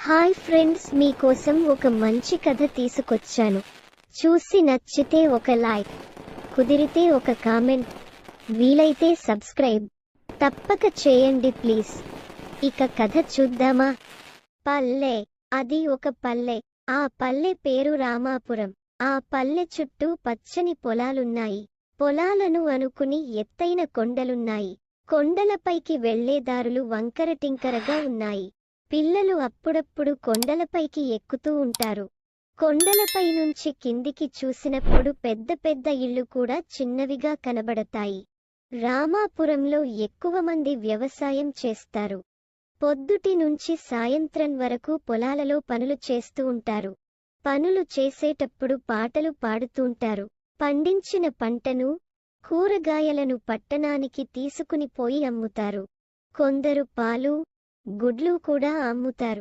Hi friends, మీకోసం ఒక మంచి కథ తీసుకొచ్చాను. చూసి నచ్చితే ఒక లైక్, కుదిరితే ఒక కామెంట్, వీలైతే సబ్స్క్రైబ్ తప్పక చేయండి ప్లీజ్. ఇక కథ చూద్దామా? పల్లె. అది ఒక పల్లె. ఆ పల్లె పేరు రామాపురం. ఆ పల్లె చుట్టూ పచ్చని పొలాలున్నాయి. పొలాలను అనుకుని ఎత్తైన కొండలున్నాయి. కొండలపైకి వెళ్లే దారులు వంకరటింకరగా ఉన్నాయి. పిల్లలు అప్పుడప్పుడు కొండలపైకి ఎక్కుతూ ఉంటారు. కొండలపై నుంచి కిందికి చూసినప్పుడు పెద్ద పెద్ద ఇళ్ళు కూడా చిన్నవిగా కనబడతాయి. రామాపురంలో ఎక్కువ మంది వ్యవసాయం చేస్తారు. పొద్దుటి నుంచి సాయంత్రం వరకు పొలాలలో పనులు చేస్తూ ఉంటారు. పనులు చేసేటప్పుడు పాటలు పాడుతుంటారు. పండించిన పంటను, కూరగాయలను పట్టణానికి తీసుకుని పోయి అమ్ముతారు. కొందరు పాలు, గుడ్లు కూడా అమ్ముతారు.